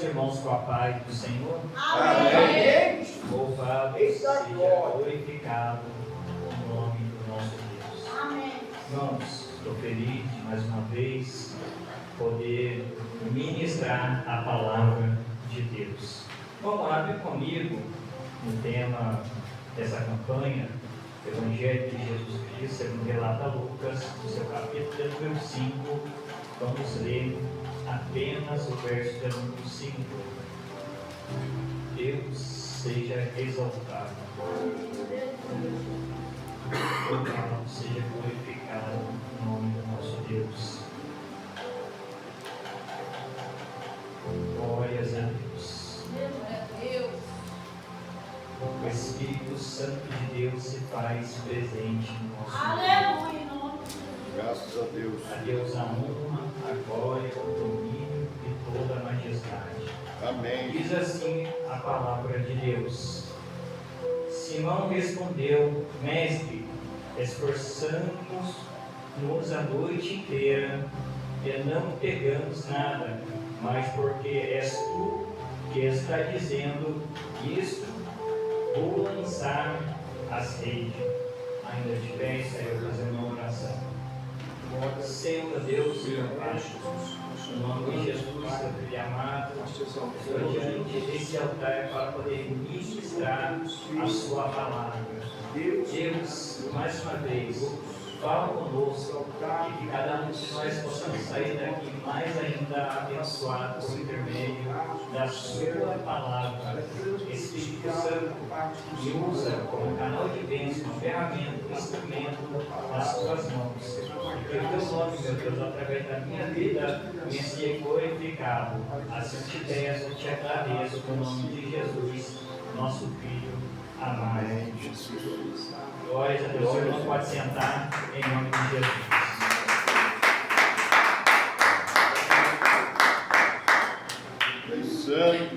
os irmãos com a paz do Senhor. Amém. Louvado seja glorificado o nome do nosso Deus. Amém. Irmãos, estou feliz de mais uma vez poder ministrar a palavra de Deus. Vamos lá, abre comigo no tema dessa campanha, Evangelho de Jesus Cristo, segundo relata Lucas, no seu capítulo número 5. Vamos ler apenas o verso de número 5. Deus seja exaltado. Louvado seja glorificado o nome do nosso Deus. Glórias a Deus. O Espírito Santo de Deus se faz presente no nosso meio. Aleluia, em nome de Jesus. Graças a Deus. A Deus a honra, a glória, o domínio e toda a majestade. Amém. Diz assim a palavra de Deus. Simão respondeu: Mestre, esforçamos-nos a noite inteira e não pegamos nada, mas porque és tu que está dizendo isto, vou lançar as redes. Ainda de pé, Senhor, fazendo uma oração. Senhor Deus, Senhor Pai, no nome de Jesus, meu filho amado, estou diante desse altar para poder ministrar a sua palavra. Deus, mais uma vez, fala conosco e que cada um de nós possamos sair daqui mais ainda abençoado por intermédio da sua palavra. Espírito Santo, me usa como canal de bênção, ferramenta, instrumento nas tuas mãos. E que o teu nome, meu Deus, através da minha vida, me seja glorificado. Assim te peço, eu te agradeço, no nome de Jesus, nosso Filho amado. Glórias a Deus. O irmão pode sentar em nome de Jesus. Deus Santo,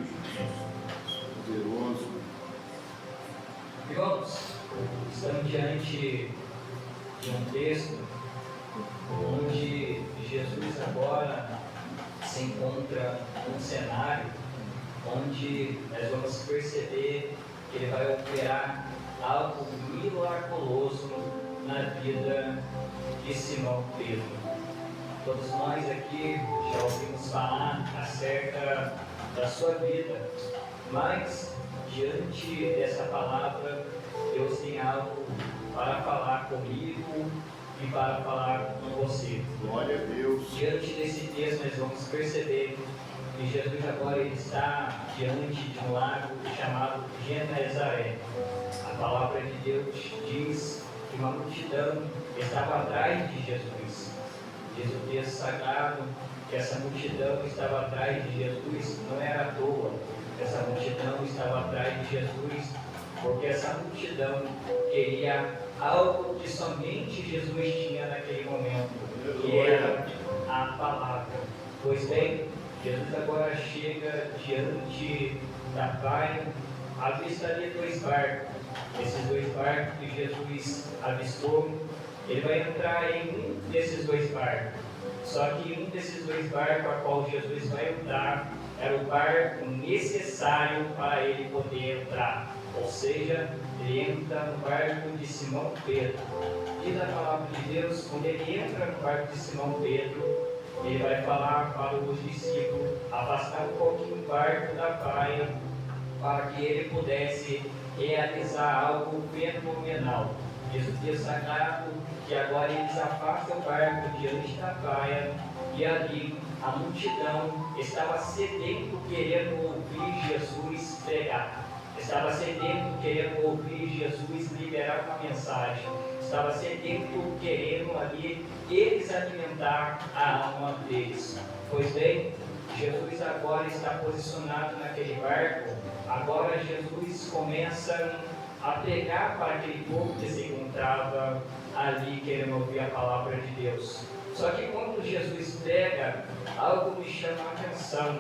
poderoso. Irmãos, estamos diante de um texto onde Jesus agora se encontra num cenário onde nós vamos perceber que ele vai operar algo miraculoso na vida de Simão Pedro. Todos nós aqui já ouvimos falar acerca da sua vida, mas diante dessa palavra, Deus tem algo para falar comigo e para falar com você. Glória a Deus. Diante desse texto, nós vamos perceber que Jesus agora ele está diante de um lago chamado Genezaré. A palavra de Deus diz que uma multidão estava atrás de Jesus. Diz o texto sagrado que essa multidão estava atrás de Jesus, não era à toa. Essa multidão estava atrás de Jesus porque essa multidão queria algo que somente Jesus tinha naquele momento, que era a palavra. Pois bem, Jesus agora chega diante da praia, avista ali dois barcos. Esses dois barcos que Jesus avistou, ele vai entrar em um desses dois barcos. Só que um desses dois barcos a qual Jesus vai entrar era o barco necessário para ele poder entrar. Ou seja, ele entra no barco de Simão Pedro. Diz a palavra de Deus, quando ele entra no barco de Simão Pedro, ele vai falar para os discípulos afastar um pouquinho o barco da praia para que ele pudesse realizar algo fenomenal. Diz o texto sagrado que agora eles afastam o barco diante da praia e ali a multidão estava sedento querendo ouvir Jesus pregar. Estava sedento querendo ouvir Jesus liberar uma mensagem. Estava sedento querendo ali eles alimentar a alma deles. Pois bem, Jesus agora está posicionado naquele barco. Agora Jesus começa a pregar para aquele povo que se encontrava ali querendo ouvir a palavra de Deus. Só que quando Jesus prega, algo me chama a atenção.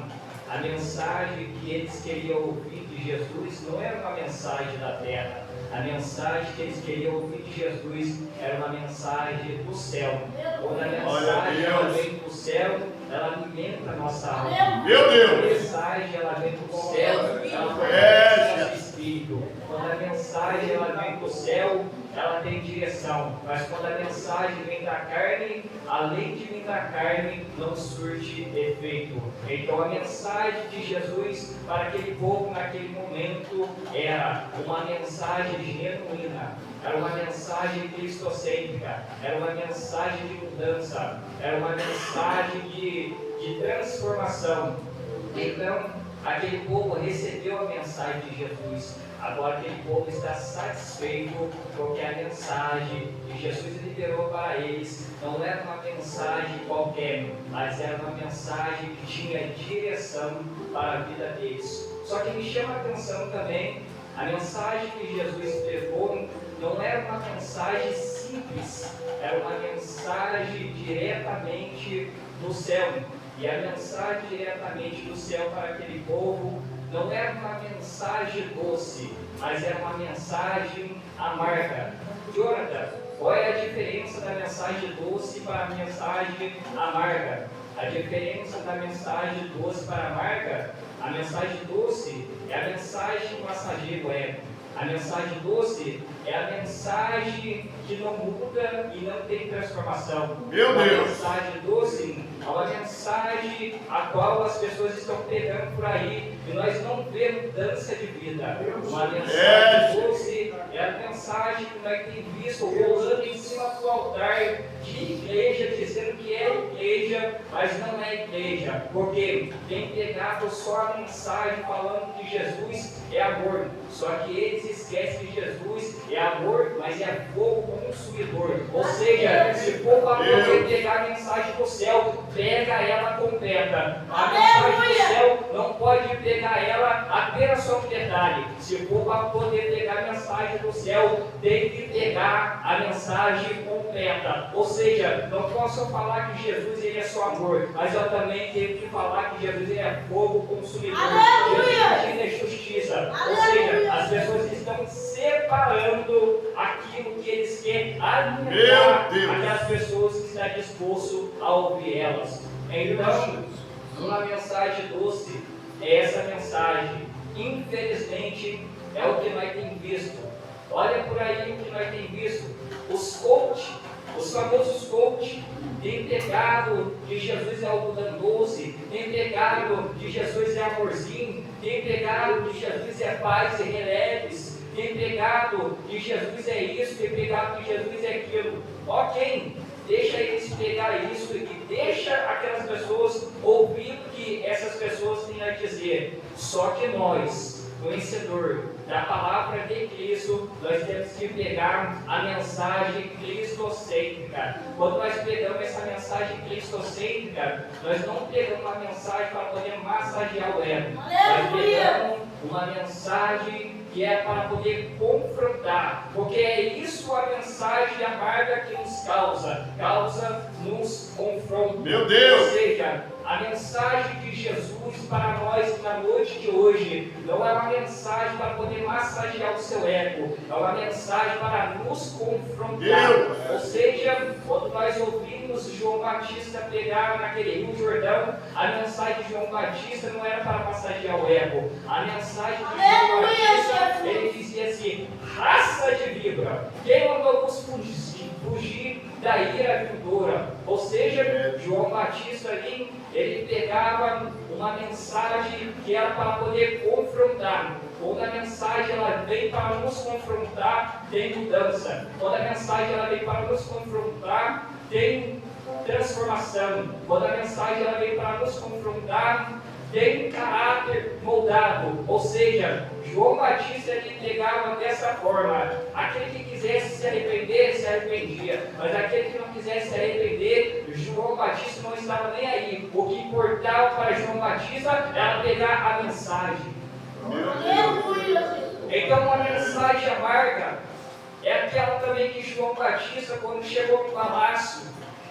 a mensagem que eles queriam ouvir de Jesus não era uma mensagem da terra. A mensagem que eles queriam ouvir de Jesus era uma mensagem do céu. Quando a mensagem ela vem do céu, ela alimenta a nossa alma. Meu Deus! A mensagem ela vem do céu, ela fortalece nosso espírito. Quando a mensagem ela vem do céu, ela tem direção. Mas quando a mensagem vem da carne, além de vir da carne, não surte efeito. Então a mensagem de Jesus para aquele povo naquele momento era uma mensagem genuína. Era uma mensagem cristocêntrica, era uma mensagem de mudança, era uma mensagem de transformação. Então, aquele povo recebeu a mensagem de Jesus. Agora aquele povo está satisfeito porque a mensagem que Jesus liberou para eles não era uma mensagem qualquer, mas era uma mensagem que tinha direção para a vida deles. Só que me chama a atenção também, a mensagem que Jesus levou não era uma mensagem simples, era uma mensagem diretamente do céu. E a mensagem diretamente do céu para aquele povo não era uma mensagem doce, mas era uma mensagem amarga. Jonathan, qual é a diferença da mensagem doce para a mensagem amarga? A diferença da mensagem doce para a amarga, a mensagem doce é a mensagem que o passageiro é. A mensagem doce é a mensagem que não muda e não tem transformação. Meu Deus! A mensagem doce é uma mensagem a qual as pessoas estão pegando por aí e nós não vemos mudança de vida. Uma mensagem doce é a mensagem que nós temos visto rolando em cima do altar de igreja, dizendo que é igreja, mas não é igreja. Porque tem pegado só a mensagem falando que Jesus é amor. Só que eles esquecem que Jesus é amor, mas é fogo consumidor. Ou seja, se for para poder pegar a mensagem do céu, pega ela completa. A mensagem do céu não pode pegar ela apenas só um detalhe. Se for para poder pegar a mensagem do céu, tem que pegar a mensagem completa. Ou seja, não posso falar que Jesus ele é só amor, mas eu também tenho que falar que Jesus ele é fogo consumidor. Jesus ele é justiça. Ou seja, as pessoas estão separando aquilo que eles querem alimentar aquelas pessoas que estão dispostas a ouvir elas. Então, uma mensagem doce é essa mensagem. Infelizmente, é o que nós temos visto. Olha por aí o que nós temos visto. Os coach, os famosos coach, têm pegado que Jesus é algodão doce, têm pegado que Jesus é amorzinho, têm pegado que Jesus é paz e releves, têm pegado que Jesus é isso, têm pegado que Jesus é aquilo. Ok, deixa eles pegar isso e deixa aquelas pessoas ouvir o que essas pessoas têm a dizer. Só que nós, conhecedor da palavra de Cristo, nós temos que pegar a mensagem cristocêntrica. Quando nós pegamos essa mensagem cristocêntrica, nós não pegamos uma mensagem para poder massagear o ego. Nós pegamos uma mensagem que é para poder confrontar, porque é isso a mensagem amarga que nos causa nos confronta. Meu Deus! Ou seja, a mensagem de Jesus para nós na noite de hoje não é uma mensagem para poder massagear o seu ego, é uma mensagem para nos confrontar. Deus! Ou seja, quando nós ouvimos João Batista pegar naquele Rio Jordão, a mensagem de João Batista não era para massagear o ego. A mensagem de João Batista, ele dizia assim: raça de víbora, quem mandou vos fugir da ira vindoura? Ou seja, João Batista ali, ele pegava uma mensagem que era para poder confrontar. Quando a mensagem ela vem para nos confrontar, tem mudança. Quando a mensagem ela vem para nos confrontar, tem transformação. Quando a mensagem ela vem para nos confrontar, tem um caráter moldado. Ou seja, João Batista ele pegava dessa forma: aquele que quisesse se arrepender, se arrependia, mas aquele que não quisesse se arrepender, João Batista não estava nem aí. O que importava para João Batista era pegar a mensagem. Então, uma mensagem amarga é aquela também que João Batista, quando chegou no palácio,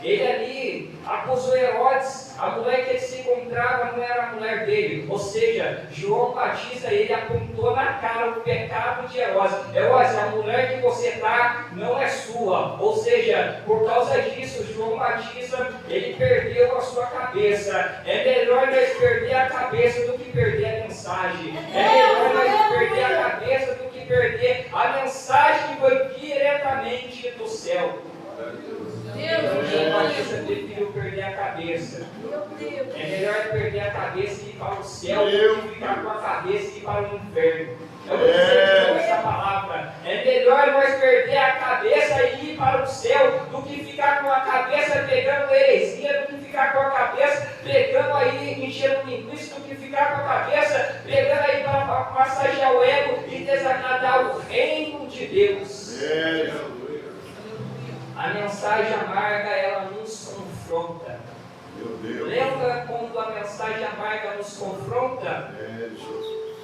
ele ali acusou Herodes, a mulher que ele se encontrava não era a mulher dele, ou seja, João Batista, ele apontou na cara o pecado de Herodes. Herodes, a mulher que você está não é sua, ou seja, por causa disso, João Batista, ele perdeu a sua cabeça. É melhor nós perder a cabeça do que perder a mensagem. É melhor nós perder a cabeça do que perder a mensagem que foi diretamente do céu. João Batista preferiu perder a cabeça. É melhor perder a cabeça e ir para o céu do que ficar com a cabeça e ir para o inferno. Eu vou dizer com essa palavra. É melhor nós perder a cabeça e ir para o céu do que ficar com a cabeça pegando heresia, do que ficar com a cabeça pegando aí, enchendo linguiça, do que ficar com a cabeça pegando aí para massagear o ego e desagradar o reino de Deus. A mensagem amarga, ela nos confronta. Lembra quando a mensagem amarga nos confronta?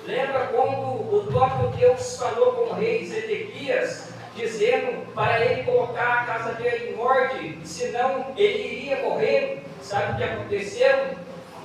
Lembra quando o próprio Deus falou com o rei Zedequias, dizendo para ele colocar a casa dele em ordem, senão ele iria morrer? Sabe o que aconteceu?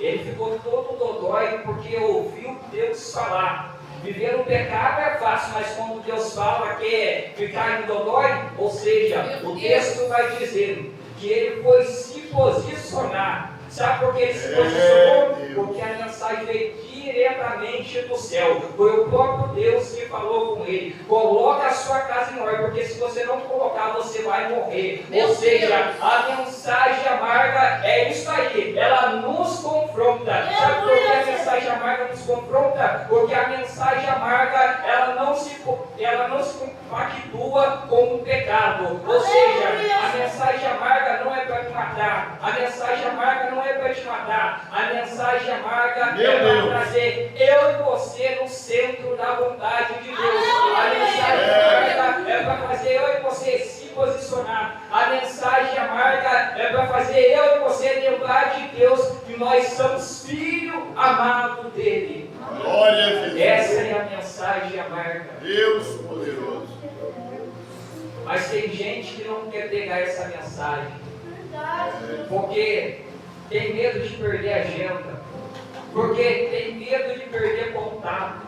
Ele ficou todo dodói porque ouviu Deus falar. Viver no pecado é fácil, mas quando Deus fala que é ficar em dodói, ou seja, o texto vai dizendo que ele foi se posicionar. Sabe por que ele se posicionou? Porque a mensagem veio diretamente do céu. Foi o próprio Deus que falou com ele. Coloca a sua casa em ordem, porque se você não colocar, você vai morrer. Ou seja, a mensagem amarga é isso aí. Ela nos confronta. Sabe por que a mensagem amarga nos confronta? Porque a mensagem amarga, ela não se compactua com o pecado. Ou seja, a mensagem amarga não é para te matar. A mensagem amarga não é para te matar. A mensagem amarga é para trazer eu e você no centro da vontade de Deus. A mensagem amarga é para fazer eu e você se posicionar. A mensagem amarga é para fazer eu e você lembrar de Deus que nós somos filho amado dele. Glória a Deus. Essa é a mensagem amarga. Deus poderoso. Mas tem gente que não quer pegar essa mensagem, porque tem medo de perder a agenda, porque tem medo de perder contato,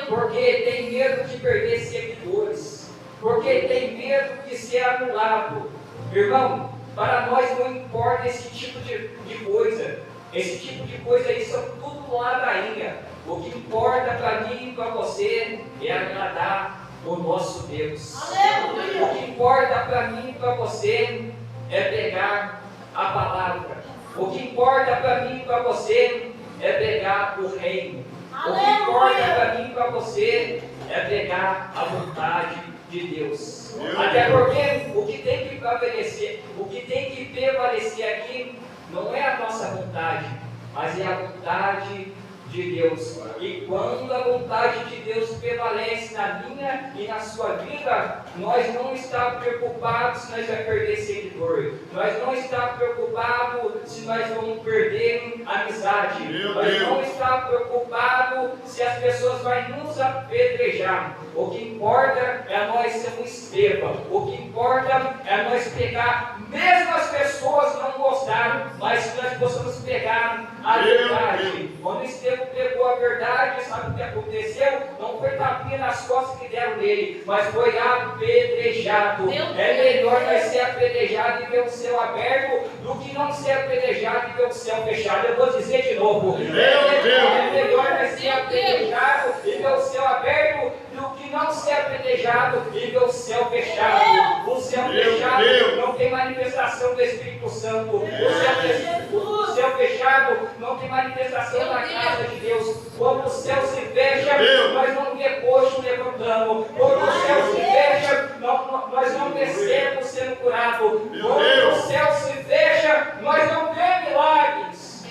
porque tem medo de perder seguidores, porque tem medo de ser anulado. Irmão, para nós não importa esse tipo de coisa. Esse tipo de coisa aí são tudo ladainha. O que importa para mim e para você é agradar o nosso Deus. Aleluia. O que importa para mim e para você é pegar a palavra. O que importa para mim e para você é pegar o reino. O que importa para mim e para você é pegar a vontade de Deus. Até porque o que tem que prevalecer aqui não é a nossa vontade, mas é a vontade de Deus. E quando a vontade de Deus prevalece na minha e na sua vida, nós não estamos preocupados se nós vamos perder seguidor. Nós não estamos preocupados se nós vamos perder amizade. Nós não estamos preocupados se as pessoas vão nos apedrejar. O que importa é nós sermos Estevão. O que importa é nós pegar, mesmo as pessoas não gostaram, mas que nós possamos pegar a verdade. Quando Estevão pegou a verdade, sabe o que aconteceu? Não foi tapinha nas costas que deram nele, mas foi apedrejado. É melhor nós ser apedrejado e ver o céu aberto do que não ser apedrejado e ver o céu fechado. Eu vou dizer de novo. É melhor nós ser apedrejado e ver o céu aberto do que não ser apedrejado e ver o céu fechado. O céu fechado não tem manifestação do Espírito Santo. O céu fechado não tem manifestação da graça de Deus. Quando o céu se fecha, nós não vemos coxo levantando. Quando o céu se fecha, nós não descemos sendo curados. Quando o céu se fecha, nós não vemos milagres.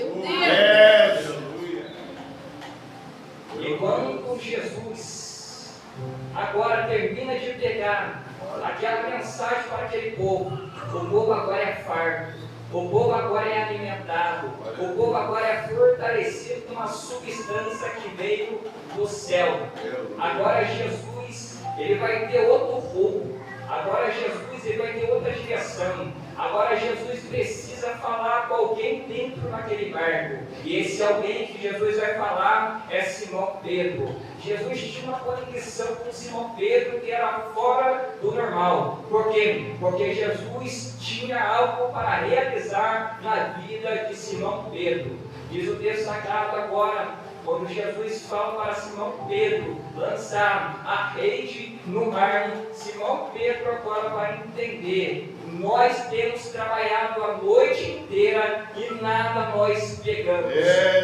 E quando Jesus agora termina de pegar aquela mensagem para aquele povo, o povo agora é farto, o povo agora é alimentado, o povo agora é fortalecido com uma substância que veio do céu. Agora Jesus, ele vai ter outro rumo. Agora Jesus, ele vai ter outra direção. coração. Agora Jesus precisa falar com alguém dentro daquele barco. E esse alguém que Jesus vai falar é Simão Pedro. Jesus tinha uma conexão com Simão Pedro que era fora do normal. Por quê? Porque Jesus tinha algo para realizar na vida de Simão Pedro. Diz o texto sagrado agora, quando Jesus fala para Simão Pedro lançar a rede no mar, Simão Pedro agora vai entender: nós temos trabalhado a noite inteira e nada nós pegamos.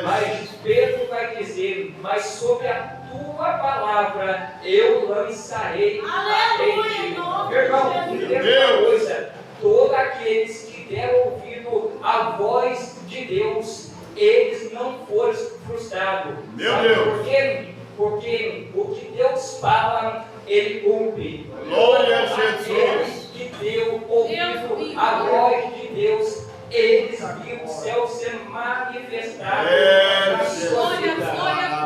Mas Pedro vai dizer: mas sobre a tua palavra eu lançarei a rede. Meu irmão, entenda uma coisa: todos aqueles que deram ouvido à voz de Deus, eles não foram frustrados. Sabe por quê? Porque o que Deus fala, Ele cumpre. Glória a Jesus. Aqueles que deu ouvido à voz de Deus, eles viram o céu ser manifestado na sua vida.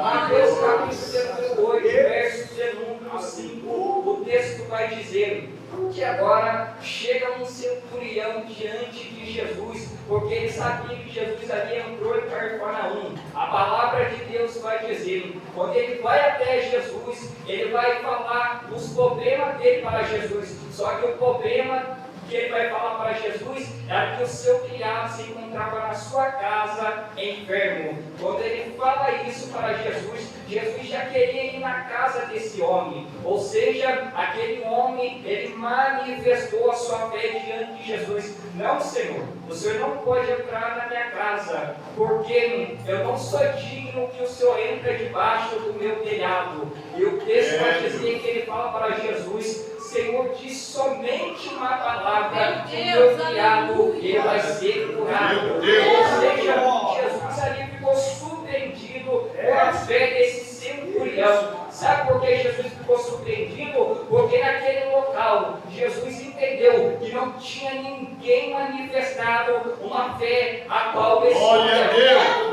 Mateus capítulo 8, verso de número 5, o texto vai dizer que agora chega um centurião diante de Jesus, porque ele sabia que Jesus ali entrou em Cafarnaum. A palavra de Deus vai dizer, quando ele vai até Jesus, ele vai falar os problemas dele para Jesus. Só que o problema que ele vai falar para Jesus era que o seu criado se encontrava na sua casa enfermo. Quando ele fala isso para Jesus, Jesus já queria ir na casa desse homem. Ou seja, aquele homem, ele manifestou a sua fé diante de Jesus. Não, Senhor, o Senhor não pode entrar na minha casa, porque eu não sou digno que o Senhor entre debaixo do meu telhado. E o texto vai dizer que ele fala para Jesus: Senhor, diz somente uma palavra, o meu criado, ele vai ser curado. Ou seja, Jesus ali ficou surpreendido com a fé desse centurião. Sabe por que Jesus ficou surpreendido? Porque naquele local, Jesus entendeu que não tinha ninguém manifestado uma fé a qual esse centurião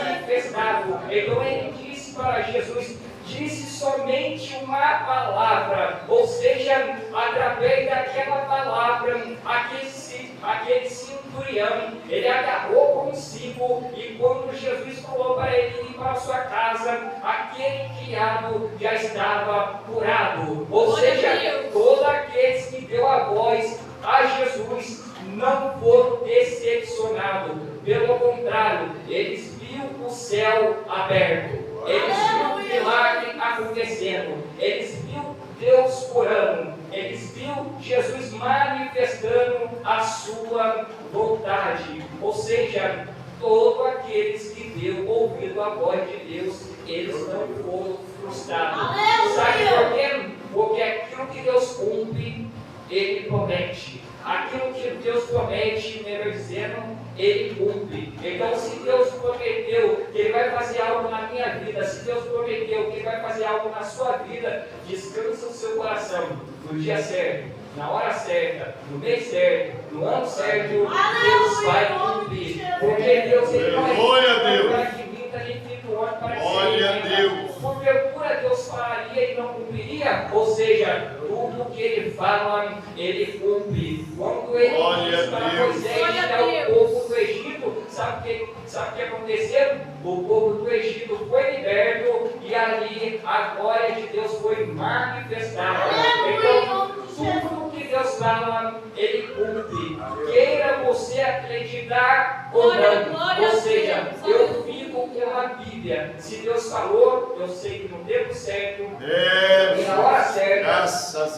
manifestado. Então ele disse para Jesus: disse somente uma palavra, ou seja, através daquela palavra, aquele centurião, ele agarrou consigo, e quando Jesus falou para ele ir para a sua casa, aquele criado já estava curado. Ou seja, todos aqueles que deu a voz a Jesus não foram decepcionados, pelo contrário, eles viram o céu aberto. Eles viram o milagre acontecendo, eles viram Deus curando, eles viram Jesus manifestando a sua vontade. Ou seja, todos aqueles que deu ouvido à voz de Deus, eles não foram frustrados. Sabe por quê? Porque aquilo que Deus cumpre, Ele promete. Aquilo que Deus promete, melhor dizendo, Ele cumpre. Então, se Deus prometeu que Ele vai fazer algo na minha vida, se Deus prometeu que Ele vai fazer algo na sua vida, descansa o seu coração. No dia certo, na hora certa, no mês certo, no ano certo, Deus vai cumprir. Porque Deus, Ele não é para que vinta nem fica o ano para que seja. Porventura Deus falaria e não cumpriria? Ou seja, tudo que Ele fala, Ele cumpre. Quando Ele disse para Moisés tirar o povo do Egito, sabe o que aconteceu? O povo do Egito foi liberto e ali a glória de Deus foi manifestada. Então, tudo que Deus fala, Ele cumpre. Queira você acreditar ou não. Ou seja, eu fico com a Bíblia. Se Deus falou, eu sei que no tempo certo e na hora certa,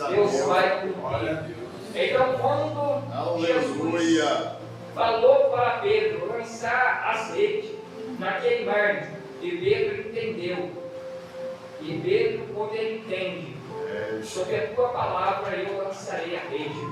Deus vai cumprir. Então, quando Jesus falou para Pedro lançar as redes naquele mar, e Pedro entendeu. E Pedro, quando ele entende, sobre a tua palavra eu lançarei a rede.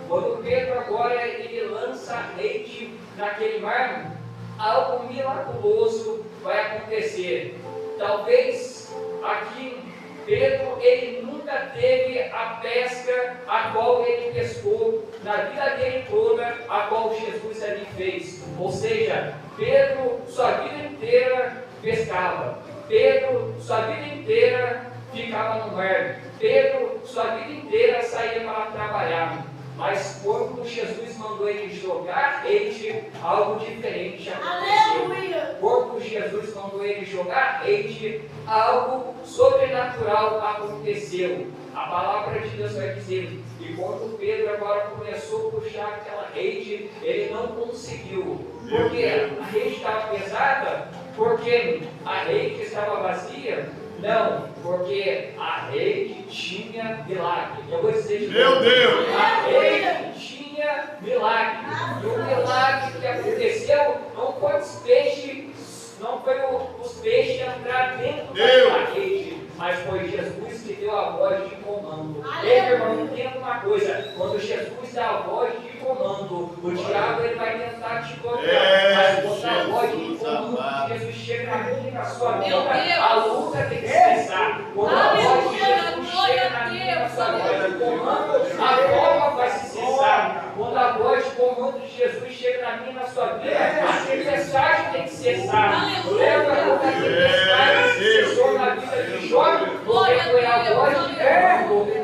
Quando Pedro agora ele lança a rede naquele mar, algo miraculoso vai acontecer. Talvez aqui Pedro ele nunca teve a pesca a qual ele pescou na vida dele toda, a qual Jesus ali fez. Ou seja, Pedro sua vida inteira pescava. Pedro sua vida inteira ficava no mar. Pedro sua vida inteira saía para trabalhar. Mas Mas quando Jesus mandou ele jogar rede, algo diferente aconteceu. Aleluia. Quando Jesus mandou ele jogar rede, algo sobrenatural aconteceu. A palavra de Deus vai dizer, e quando Pedro agora começou a puxar aquela rede, ele não conseguiu. Porque a rede estava pesada? Porque a rede estava vazia? Não, porque a rede tinha milagre. Eu vou dizer de Meu novo. Deus! A rede tinha milagre. E o milagre que aconteceu não foi os peixes, não foi os peixes entrar dentro da rede, mas foi Jesus que deu a voz de comando. Ei, meu irmão, entenda uma coisa: quando Jesus dá a voz de comando, o diabo ele vai tentar te bloquear. Mas quando a voz de comando de Jesus chega aqui na sua vida, a luta tem que cessar. Quando a voz de Jesus chega na minha na sua vida, o comando, a prova vai se cessar. Quando a voz de comando de Jesus chega na minha na sua vida, a tempestade tem que cessar. Lembra quando a tempestade cessou na vida de Jó? Porque foi a voz de Deus,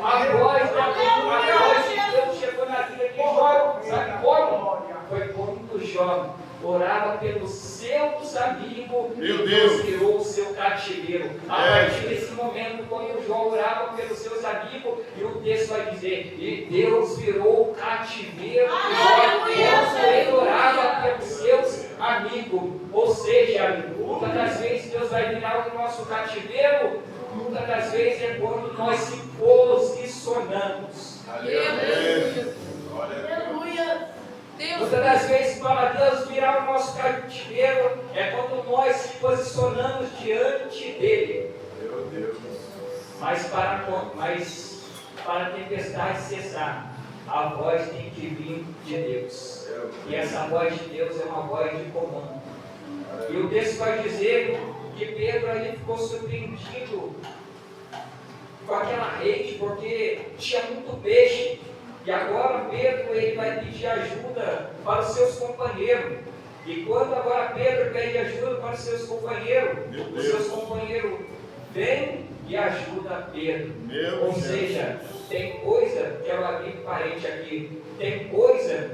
a voz de Deus chegou na vida de Jó. Sabe como? Foi quando Jó orava pelos seus amigos e Deus virou o seu cativeiro. A partir desse momento, quando Jó orava pelos seus amigos, e o texto vai dizer, e Deus virou o cativeiro de Jó, quando ele orava pelos seus amigos. Ou seja, muitas das vezes Deus vai virar o nosso cativeiro, muitas das vezes é quando nós se posicionamos. Aleluia. Muitas das vezes, para Deus virar o nosso cativeiro, é quando nós se posicionamos diante dele. Meu Deus. Mas para a tempestade cessar, a voz tem que vir de Deus. E essa voz de Deus é uma voz de comando. E o texto vai dizer que Pedro ali ficou surpreendido com aquela rede, porque tinha muito peixe. E agora Pedro ele vai pedir ajuda para os seus companheiros. E quando agora Pedro pede ajuda para os seus companheiros, os seus companheiros vêm e ajudam Pedro. Ou seja, tem coisa, quero abrir parente aqui, tem coisa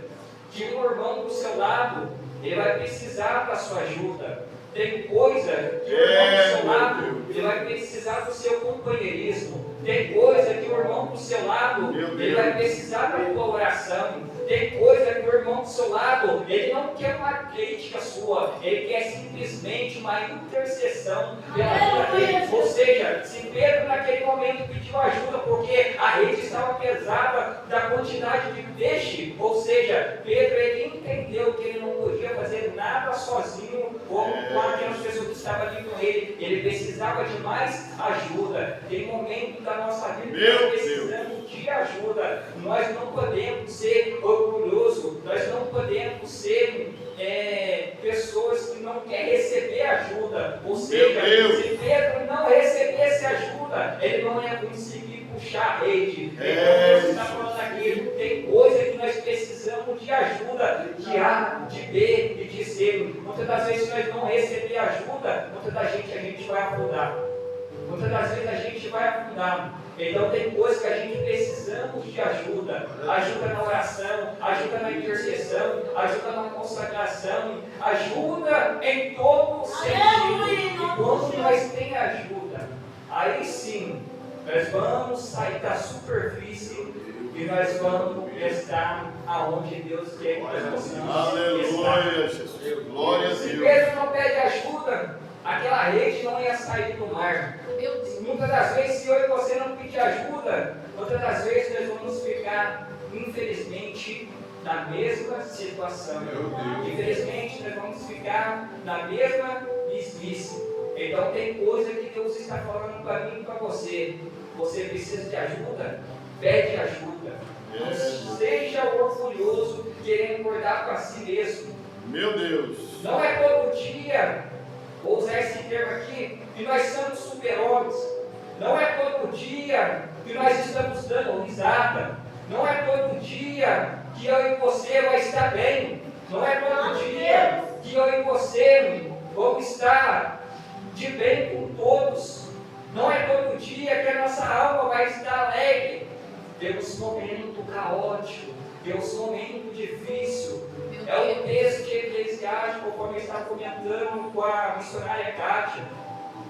que um irmão do seu lado, ele vai precisar da sua ajuda. Tem coisa que o irmão do seu lado, ele vai precisar do seu companheirismo. Tem coisa que o irmão do seu lado, ele vai precisar da tua oração. Tem coisa que o irmão do seu lado, ele não quer uma crítica sua, ele quer simplesmente uma intercessão pela vida dele. Ou seja, se Pedro naquele momento pediu ajuda porque a rede estava pesada da quantidade de peixe, ou seja, Pedro ele entendeu que ele não podia fazer nada sozinho como com aquelas pessoas que estavam ali com ele precisava de mais ajuda. Tem momentos da nossa vida que nós precisamos de ajuda. Nós não podemos ser orgulhosos, nós não podemos ser pessoas que não querem receber ajuda. Ou seja, se Pedro não recebesse ajuda, ele não ia conseguir puxar a rede. Então Deus está falando aqui, tem coisa que nós precisamos de ajuda, de A, de B e de C. Muitas das vezes nós não receber ajuda, muitas das vezes a gente vai afundar. Muitas das vezes a gente vai afundar. Então tem coisas que a gente precisamos de ajuda. Ajuda na oração, ajuda na intercessão, ajuda na consagração, ajuda em todo o sentido. E quando nós temos ajuda, aí sim, nós vamos sair da superfície e nós vamos estar aonde Deus quer que nós possamos estar. Aleluia, Jesus. Glória a Deus. Se Pedro não pede ajuda, aquela rede não ia sair do mar. Muitas das vezes, se eu e você não pedir ajuda, muitas das vezes nós vamos ficar, infelizmente, na mesma situação. Infelizmente, nós vamos ficar na mesma mesmice. Então, tem coisa que Deus está falando para mim e para você. Você precisa de ajuda? Pede ajuda. Não seja orgulhoso querendo guardar para si mesmo. Meu Deus. Não é todo dia, vou usar esse termo aqui, que nós somos super-homens. Não é todo dia que nós estamos dando risada. Não é todo dia que eu e você vai estar bem. Não é todo dia que eu e você vamos estar de bem com todos. Não é todo dia que a nossa alma vai estar alegre. Temos momentos caóticos, Deus, momento difícil. É o texto de Eclesiastes, conforme está comentando com a missionária Kátia.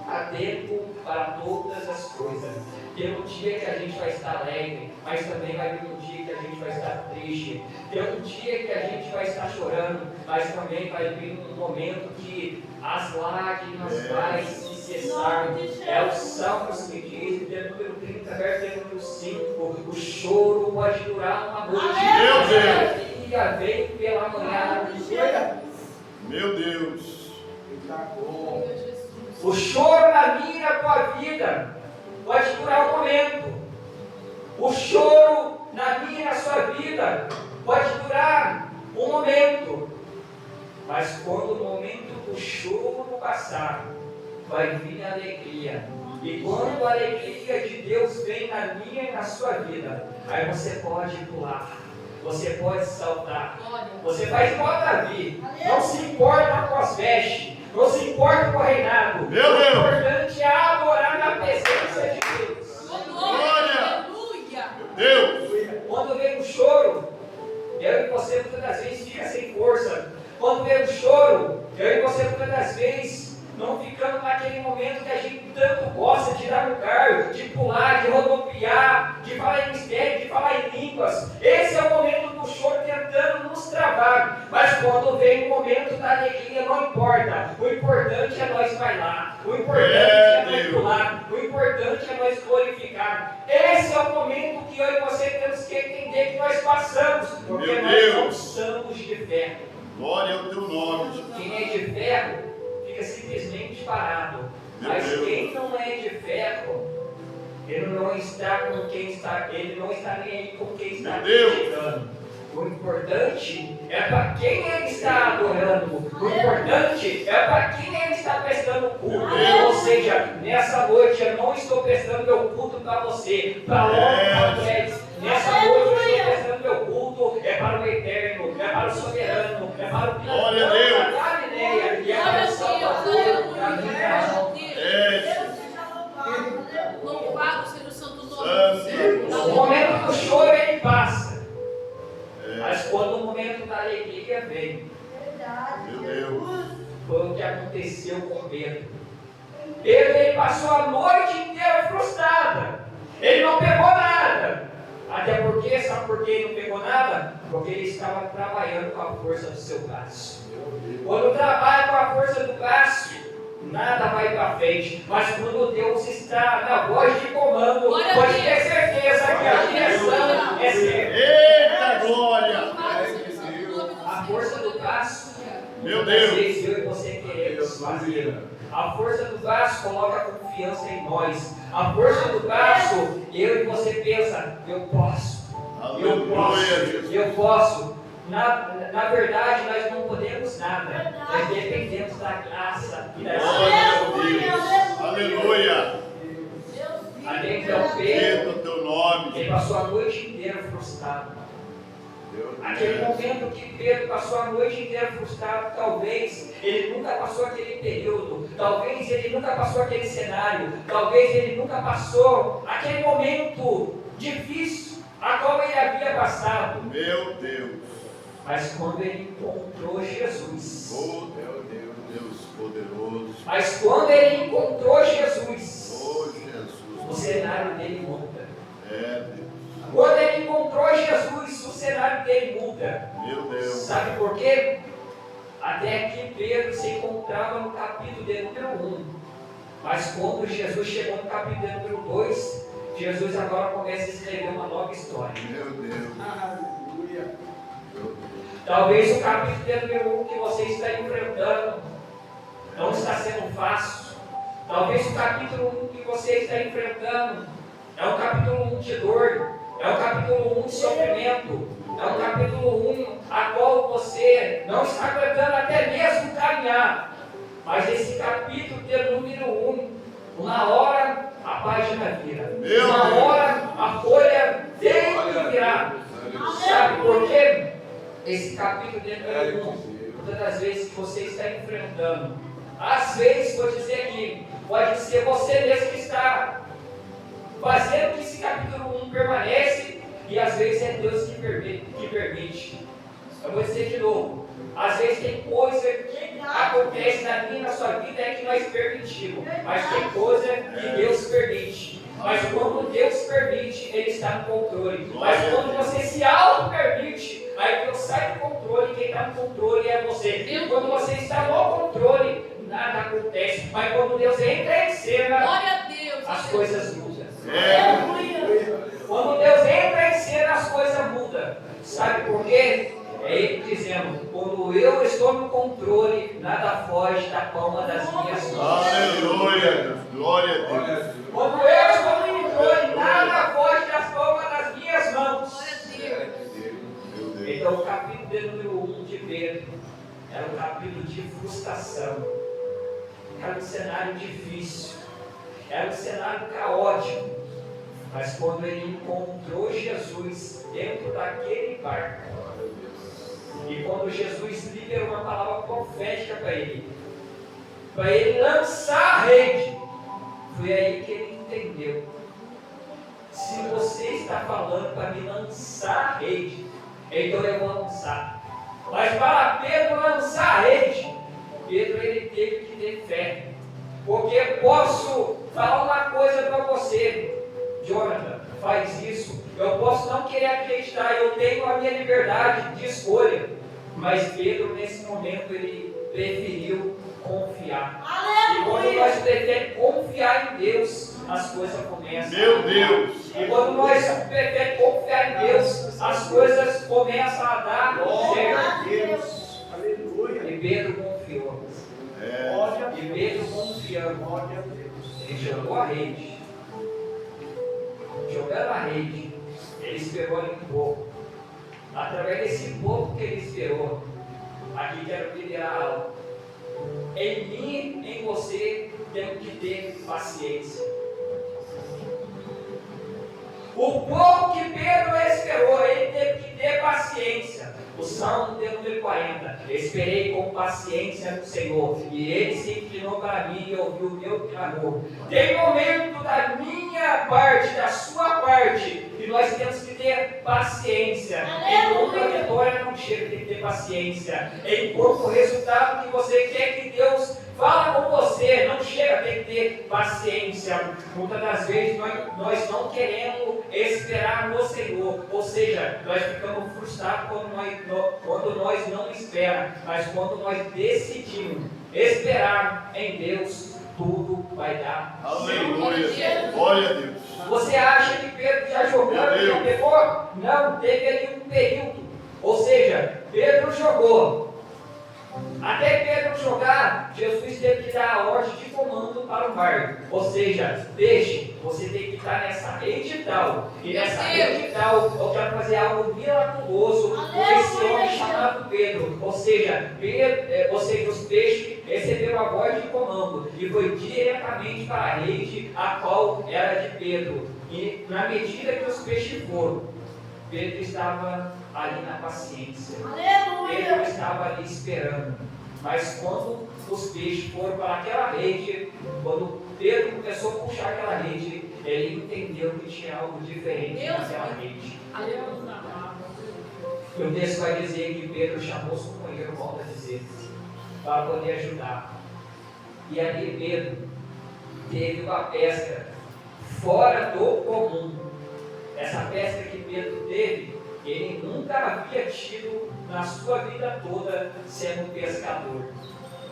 Há tempo para todas as coisas. Tem um dia que a gente vai estar alegre, mas também vai vir um dia que a gente vai estar triste. Tem um dia que a gente vai estar chorando, mas também vai vir um momento que as lágrimas vão se cessar. É o Salmos que diz, de número 30, verso número 5, o choro pode durar uma noite. Meu Deus! E a vem pela manhã. Meu Deus! O choro na minha e na tua vida pode durar um momento. O choro na minha e na sua vida pode durar um momento. Mas quando o momento do choro passar, vai vir a alegria. E quando a alegria de Deus vem na minha e na sua vida, aí você pode pular. Você pode saltar. Você faz igual Davi. Não se importa com as vestes. Não se importa com o reinado. Meu Deus! O importante é adorar na presença de Deus. Glória! Meu Deus! Quando vem o choro, eu e você muitas das vezes fica sem força. Quando vem o choro, eu e você muitas das vezes não ficamos naquele momento que a gente tanto gosta de dar no carro, de pular, de rodopiar, de falar em mistério, de falar em línguas. Esse é o momento do choro tentando nos travar. Mas quando vem o momento da alegria, não importa. O importante é nós bailar. O importante é nós pular. O importante é nós glorificar. Esse é o momento que eu e você temos que entender que nós passamos. Porque nós não somos de ferro. Glória ao teu nome, Jesus. Quem é de ferro fica simplesmente parado. Mas quem não é de ferro, ele não está com quem está, ele não está nem aí com quem está criticando. O importante é para quem ele está adorando. O importante é para quem ele está prestando culto. Ou seja, nessa noite eu não estou prestando meu culto para você, para o Fred. Nessa noite eu estou prestando meu culto é para o Eterno, é para o Soberano, é para o Glória a Deus. da Galileia e é para o Salvador da minha alma. Louvado seja o santo nome. O momento do choro ele passa. Mas quando o momento da alegria vem, Meu Deus! foi o que aconteceu com Pedro. Pedro ele passou a noite inteira frustrado. Ele não pegou nada. Até porque, sabe por que ele não pegou nada? Porque ele estava trabalhando com a força do seu braço. Quando trabalha com a força do braço, nada vai para frente. Mas quando Deus está na voz de comando, pode ter certeza que a direção é certa. Eita glória! A força do braço, Meu às Deus! vezes eu e você queremos fazer. A força do braço coloca confiança em nós. A força do braço, eu e você pensa, eu posso. Eu posso. Na verdade, nós não podemos nada. Nós dependemos da graça e da Glória a Deus! Aleluia! Ali então Pedro, Bendito o teu nome. ele passou a noite inteira frustrado. Aquele momento que Pedro passou a noite inteira frustrado, talvez ele nunca passou aquele período, talvez ele nunca passou aquele cenário, talvez ele nunca passou aquele momento difícil a qual ele havia passado. Meu Deus! Mas quando ele encontrou Jesus, Oh, meu Deus poderoso! mas quando ele encontrou Jesus, Oh, Jesus! o cenário dele muda. Deus! Quando ele encontrou Jesus, o cenário dele muda. Meu Deus! Sabe por quê? Até aqui Pedro se encontrava no capítulo de número 1. Mas quando Jesus chegou no capítulo de número 2, Jesus agora começa a escrever uma nova história. Meu Deus! Aleluia. Talvez o capítulo de número 1 que você está enfrentando não está sendo fácil. Talvez o capítulo 1 que você está enfrentando é um capítulo 1 de dor. É um capítulo 1 de sofrimento. É um capítulo 1 a qual você não está aguentando até mesmo caminhar. Mas esse capítulo de número 1, uma hora a página vira. Uma hora a folha tem que virar. Sabe por quê? Esse capítulo de número 1, muitas das vezes que você está enfrentando, às vezes, vou dizer aqui, pode ser você mesmo que está fazendo que esse capítulo 1 permanece, E às vezes é Deus que permite. Eu vou dizer de novo. Às vezes tem coisa que acontece na minha e na sua vida é que nós permitimos. Mas tem coisa que Deus permite. Mas quando Deus permite, Ele está no controle. Mas quando você se auto-permite, aí Deus sai do controle e quem está no controle é você. E quando você está no controle, nada acontece. Mas quando Deus entra em cena, Glória a Deus. as coisas mudam. Aleluia. Quando Deus entra em cena, as coisas mudam. Sabe por quê? É Ele dizendo, quando eu estou no controle, nada foge da palma das minhas mãos. Aleluia. Glória a Deus. Quando eu estou no controle, nada foge das palmas das minhas mãos. Glória a Deus. Então o capítulo de número 1 de Pedro era um capítulo de frustração. Era um cenário difícil. Era um cenário caótico. Mas quando ele encontrou Jesus dentro daquele barco, e quando Jesus liberou uma palavra profética para ele lançar a rede, foi aí que ele entendeu. Se você está falando para me lançar a rede, então eu vou lançar. Mas para Pedro lançar a rede, Pedro ele teve que ter fé. Porque posso falar uma coisa para você, Jonathan, faz isso. Eu posso não querer acreditar, eu tenho a minha liberdade de escolha. Mas Pedro, nesse momento, ele preferiu confiar. E quando nós preferimos confiar em Deus, as coisas começam. Meu Deus. E quando nós preferimos confiar em Deus, as coisas começam a dar certo. Aleluia. E Pedro confiou. E Pedro confiando. Ele jogou a rede. Jogando a rede, ele esperou ali um pouco. Através desse pouco que ele esperou, aqui quero liberar algo. Em mim, em você, temos que ter paciência. O pouco que Pedro esperou, ele teve que ter paciência. O Salmo de número 40. Esperei com paciência no Senhor, e Ele se inclinou para mim e ouviu o meu clamor. Tem momento da minha parte, da sua parte, que nós temos que ter paciência. Enquanto a vitória não chega, tem que ter paciência. Enquanto o resultado que você quer que Deus fala com você, não chega, tem que ter paciência. Muitas das vezes nós não queremos esperar no Senhor, ou seja, nós ficamos frustrados quando nós não esperamos, mas quando nós decidimos esperar em Deus, tudo vai dar. Aleluia. Glória a Deus. Você acha que Pedro já jogando, já pegou? Não, teve ali um período, ou seja, Pedro jogou. Até Pedro jogar, Jesus teve que dar a ordem de comando para o mar. Ou seja, peixe, você tem que estar nessa rede tal. E nessa rede tal, eu quero fazer algo miraculoso com esse homem chamado Pedro. Ou seja, os peixes receberam a voz de comando e foi diretamente para a rede a qual era de Pedro. E na medida que os peixes foram, Pedro estava ali na paciência. Pedro estava ali esperando. Mas quando os peixes foram para aquela rede, quando Pedro começou a puxar aquela rede, ele entendeu que tinha algo diferente naquela rede. E o texto vai dizer que Pedro chamou os companheiros, volta a dizer, para poder ajudar. E ali Pedro teve uma pesca fora do comum. Essa pesca que Pedro teve, ele nunca havia tido na sua vida toda sendo pescador.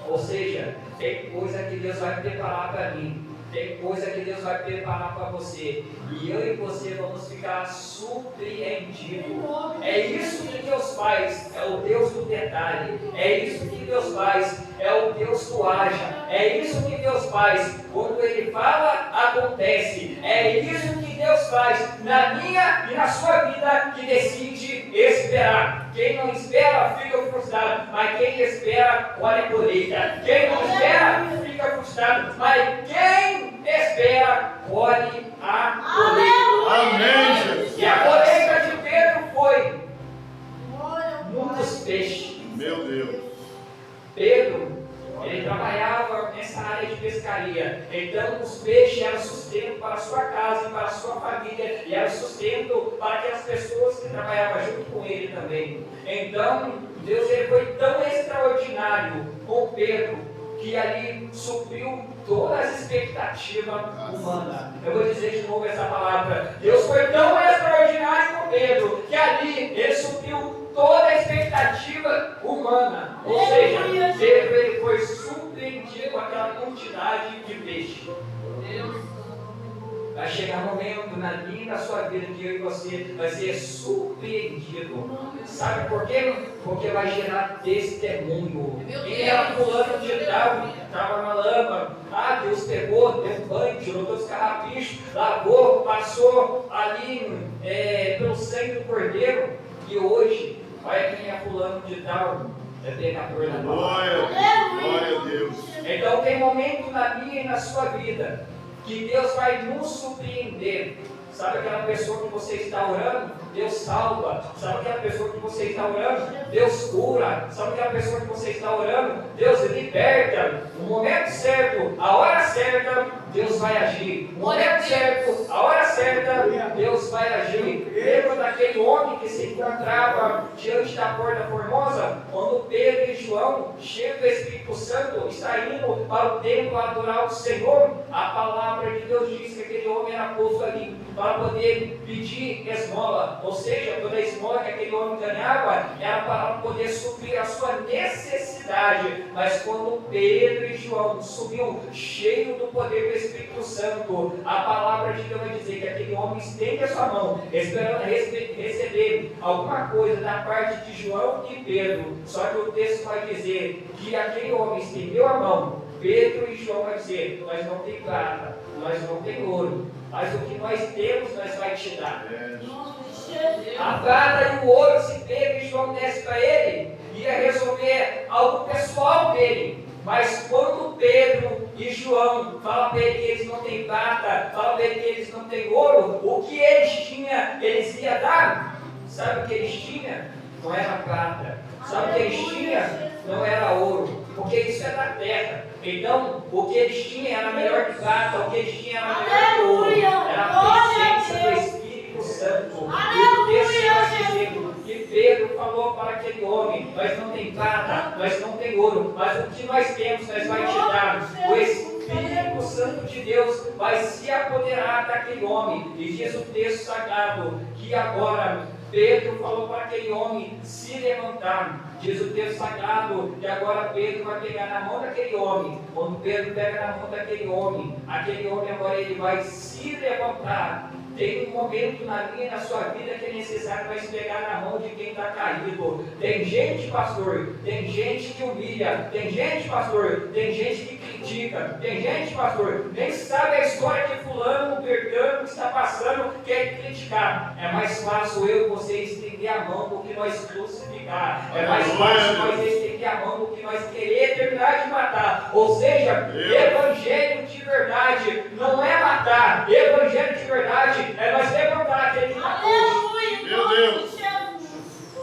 Ou seja, tem coisa que Deus vai preparar para mim, tem coisa que Deus vai preparar para você, e eu e você vamos ficar surpreendidos. É isso que Deus faz, é o Deus do detalhe, é isso que Deus faz, é o Deus do haja, é isso que Deus faz, quando Ele fala, acontece, é isso que Deus faz na minha e na sua vida, que decide esperar. Quem não espera fica frustrado, mas quem espera olha a colheita. Quem não espera fica frustrado, mas quem espera colhe a colheita. Amém, Jesus. E a colheita de Pedro foi muitos peixes. Meu Deus. Pedro, Ele trabalhava nessa área de pescaria. Então, os peixes eram sustento para a sua casa e para a sua família, e era sustento para aquelas pessoas que trabalhavam junto com ele também. Então, Deus ele foi tão extraordinário com Pedro, que ali supriu todas as expectativas humanas. Eu vou dizer de novo essa palavra. Deus foi tão extraordinário com Pedro, que ali ele supriu toda a expectativa humana. Ou seja, Pedro ele foi surpreendido com aquela quantidade de peixe. Vai chegar um momento na minha e na sua vida que eu e você vai ser surpreendido. Sabe por quê? Porque vai gerar testemunho. Quem era fulano de tal, estava na lama. Ah, Deus pegou, deu banho, tirou todos os carrapichos, lavou, passou ali pelo sangue do cordeiro. E hoje, olha quem é fulano de tal. É pecador na palavra. Glória a Deus. Então tem momento na minha e na sua vida que Deus vai nos surpreender. Sabe aquela pessoa que você está orando? Deus salva. Sabe aquela pessoa que você está orando? Deus cura. Sabe aquela pessoa que você está orando? Deus liberta. No momento certo, a hora certa, Deus vai agir. No momento certo, a hora certa, Deus vai agir. Lembra daquele homem que se encontrava diante da porta formosa? Quando Pedro e João, cheios do Espírito Santo, está indo para o templo adorar o Senhor, a palavra de Deus diz que aquele homem era posto ali para poder pedir esmola. Ou seja, toda a esmola que aquele homem ganhava era para poder suprir a sua necessidade. Mas quando Pedro e João subiu cheio do poder do Espírito Santo, a palavra de Deus vai dizer que aquele homem estende a sua mão, esperando receber alguma coisa da parte de João e Pedro. Só que o texto vai dizer que aquele homem estendeu a mão. Pedro e João vai dizer: nós não temos prata, nós não temos ouro, mas o que nós temos, nós vai te dar. A prata e o ouro, se Pedro e João desse para ele, ia resolver algo pessoal dele. Mas quando Pedro e João falam para ele que eles não têm prata, falam para ele que eles não têm ouro, o que eles tinham, eles iam dar. Sabe o que eles tinham? Não era prata. Sabe o que eles tinham? Não era ouro. Porque isso é da terra. Então, o que eles tinham era melhor que prata, o que eles tinham era melhor que ouro. Era a presença do Espírito Santo. E o texto vai dizer que Pedro falou para aquele homem: nós não tem prata, nós não tem ouro, mas o que nós temos, nós vai te dar. O Espírito Santo de Deus vai se apoderar daquele homem. E diz o texto sagrado que agora Pedro falou para aquele homem se levantar. Diz o texto sagrado que agora Pedro vai pegar na mão daquele homem. Quando Pedro pega na mão daquele homem agora ele vai se levantar. Tem um momento na minha e na sua vida que é necessário nós pegar na mão de quem está caído. Tem gente, pastor, tem gente que humilha. Tem gente, pastor, tem gente que critica. Tem gente, pastor, nem sabe a história que fulano, percano, que está passando, quer criticar. É mais fácil eu e você estender a mão do que nós crucificar. É mais fácil nós estender a mão do que nós querer terminar de matar. Ou seja, evangelho de verdade não é matar. Evangelho de verdade é nós levantar aquele que está coxo. Meu Deus.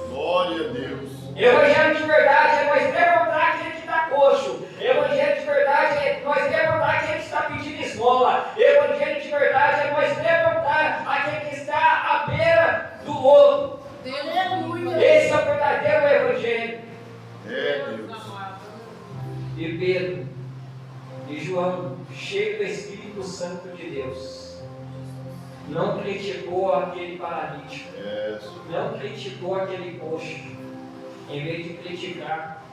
Glória a Deus. Evangelho de verdade é nós levantar aquele que está coxo. Evangelho de verdade é nós levantar aquele que está pedindo esmola. Evangelho de verdade é nós levantar aquele que está à beira do lodo. Esse é o verdadeiro evangelho. É Deus. E Pedro e João, cheio do Espírito Santo de Deus, não criticou aquele paralítico, não criticou aquele coxo. Em vez de criticar,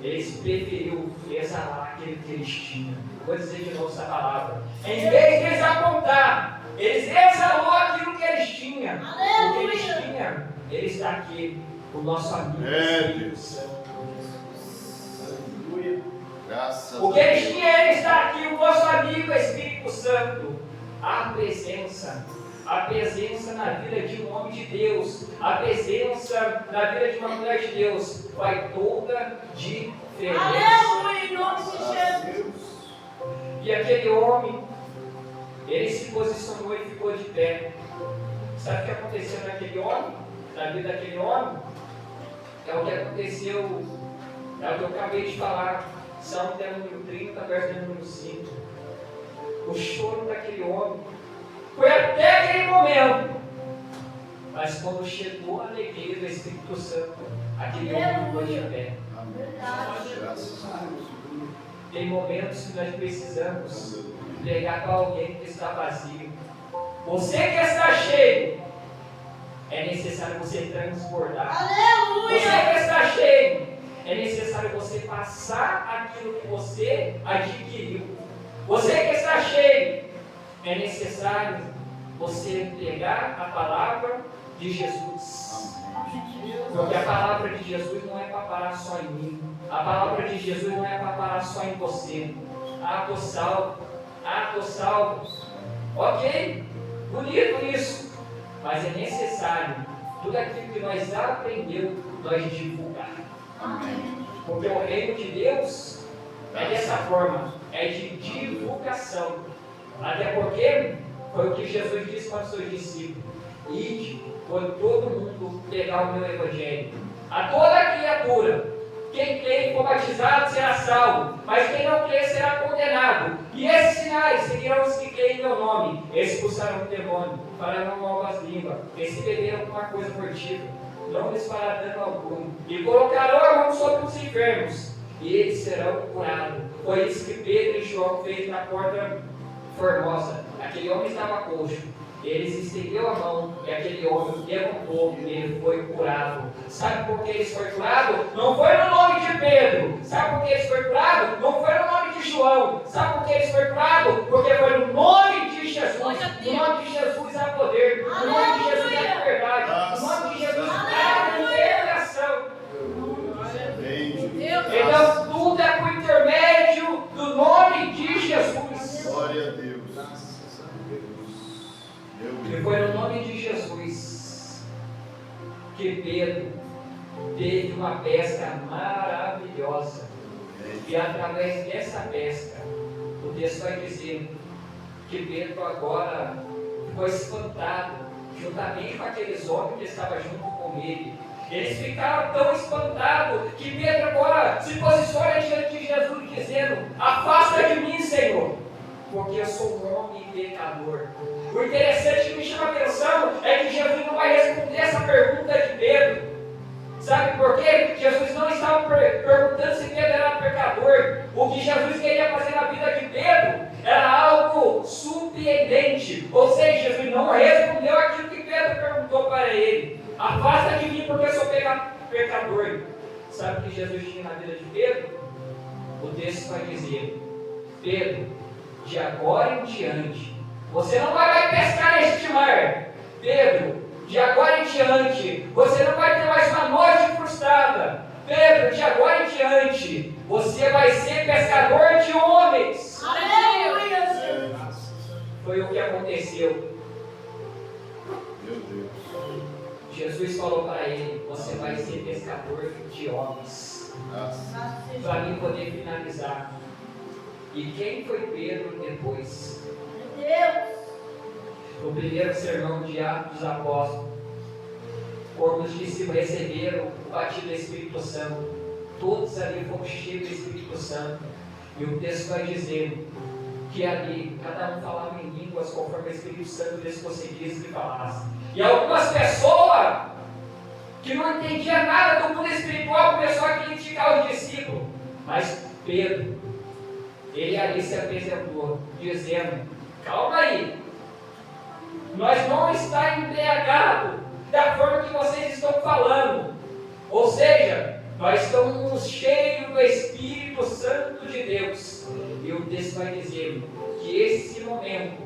eles preferiu exalar aquilo que eles tinham. Vou dizer de novo essa palavra. Em vez de eles apontar, eles exalou aquilo que eles tinham. O que eles tinham, ele está aqui, o nosso amigo Espírito Santo. Graças O que eles tinham, ele está aqui, o nosso amigo Espírito Santo. A presença na vida de um homem de Deus, a presença na vida de uma mulher de Deus faz toda diferença. Aleluia, em nome de Jesus. E aquele homem, ele se posicionou e ficou de pé. Sabe o que aconteceu naquele homem? Na vida daquele homem? É o que aconteceu É o que eu acabei de falar. Salmo de número 30, verso de número 5. O choro daquele homem foi até aquele momento. Mas quando chegou a alegria do Espírito Santo, aquele homem ficou de pé. Graças a Deus. Tem momentos que nós precisamos pregar para alguém que está vazio. Você que está cheio, é necessário você transbordar. Você que está cheio, é necessário você passar aquilo que você adquiriu. Você que está cheio, é necessário você pregar a palavra de Jesus. Porque a palavra de Jesus não é para parar só em mim. A palavra de Jesus não é para parar só em você. Ah, estou salvo. Ah, estou salvo. Ok, bonito isso. Mas é necessário tudo aquilo que nós aprendemos, nós divulgar. Porque o reino de Deus é dessa forma, é de divulgação. Até porque foi o que Jesus disse para os seus discípulos: ide por todo mundo pregar o meu evangelho a toda criatura. Quem crê e for batizado será salvo, mas quem não crê será condenado. E esses sinais seguirão os que creem em meu nome: expulsarão o demônio, falarão novas línguas, receberão alguma coisa mortífera, não lhes fará dano algum, e colocarão a mão sobre os enfermos, e eles serão curados. Foi isso que Pedro e João fez na porta formosa. Aquele homem estava coxo. Eles estendeu a mão e aquele homem levantou e ele foi curado. Sabe por que ele foi curado? Não foi no nome de Pedro. Sabe por que ele foi curado? Não foi no nome de João. Sabe por que ele foi curado? Porque foi no nome de Jesus. No nome de Jesus há poder. No nome de Jesus há liberdade. No nome de Jesus há libertação. Então tudo é por intermédio do nome de Jesus. Glória a Deus. E foi no nome de Jesus que Pedro teve uma pesca maravilhosa. E através dessa pesca, o texto vai dizer que Pedro agora ficou espantado, juntamente com aqueles homens que estavam junto com ele. Eles ficaram tão espantados que Pedro agora se posiciona diante de Jesus dizendo: afasta de mim, Senhor, porque eu sou um homem pecador. O interessante que me chama a atenção é que Jesus não vai responder essa pergunta de Pedro. Sabe por quê? Jesus não estava perguntando se Pedro era pecador. O que Jesus queria fazer na vida de Pedro era algo surpreendente. Ou seja, Jesus não respondeu aquilo que Pedro perguntou para ele: afasta de mim porque eu sou pecador. Sabe o que Jesus tinha na vida de Pedro? O texto vai dizer: Pedro, de agora em diante, você não vai pescar neste mar. Pedro, de agora em diante, você não vai ter mais uma noite frustrada. Pedro, de agora em diante, você vai ser pescador de homens. Aleluia! Foi o que aconteceu. Meu Deus. Jesus falou para ele: você vai ser pescador de homens. Para mim poder finalizar. E quem foi Pedro depois? No primeiro sermão de Atos dos Apóstolos, quando os discípulos receberam o batismo do Espírito Santo, todos ali foram cheios do Espírito Santo. E o texto vai dizer que ali cada um falava em línguas conforme o Espírito Santo lhes conseguisse que falasse. E algumas pessoas que não entendiam nada do mundo espiritual começaram a criticar os discípulos. Mas Pedro, ele ali se apresentou, dizendo: calma aí, nós não estamos embriagados da forma que vocês estão falando. Ou seja, nós estamos cheios do Espírito Santo de Deus. E o texto vai dizer que esse momento,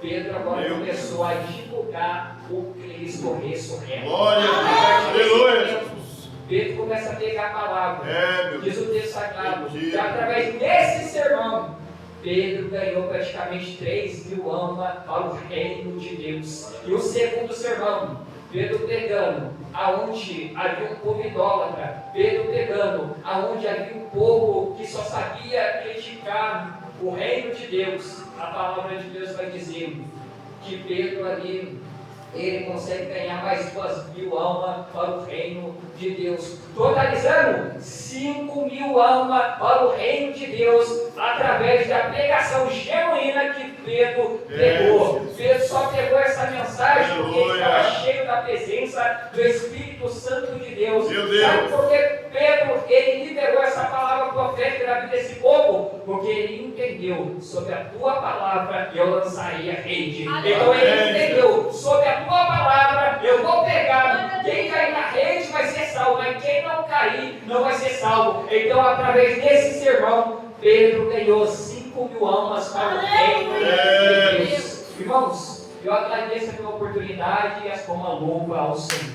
Pedro agora começou a divulgar o Cristo ressurreto. Glória a Deus. Aleluia, Jesus. Pedro começa a pegar a palavra. Diz o texto sagrado. E através desse sermão, Pedro ganhou praticamente 3.000 almas para o reino de Deus. E o segundo sermão, Pedro pregando aonde havia um povo idólatra, Pedro pregando aonde havia um povo que só sabia criticar o reino de Deus. A palavra de Deus vai dizer que Pedro ali ele consegue ganhar mais 2.000 almas para o reino de Deus, totalizando 5.000 almas para o reino de Deus, através da pregação genuína que Pedro pregou. Pedro só pegou essa mensagem porque ele estava cheio da presença do Espírito Santo de Deus. Sabe por que Pedro ele liberou essa palavra profética na vida desse povo? Porque ele entendeu: sobre a tua palavra eu lançaria rede. Então ele entendeu: sobre a tua palavra eu vou pegar. Quem cair na rede vai ser salvo, mas quem não cair não vai ser salvo. Então, através desse sermão, Pedro ganhou 5.000 almas para o reino de Deus. Irmãos, eu agradeço a minha oportunidade e as como louva ao Senhor.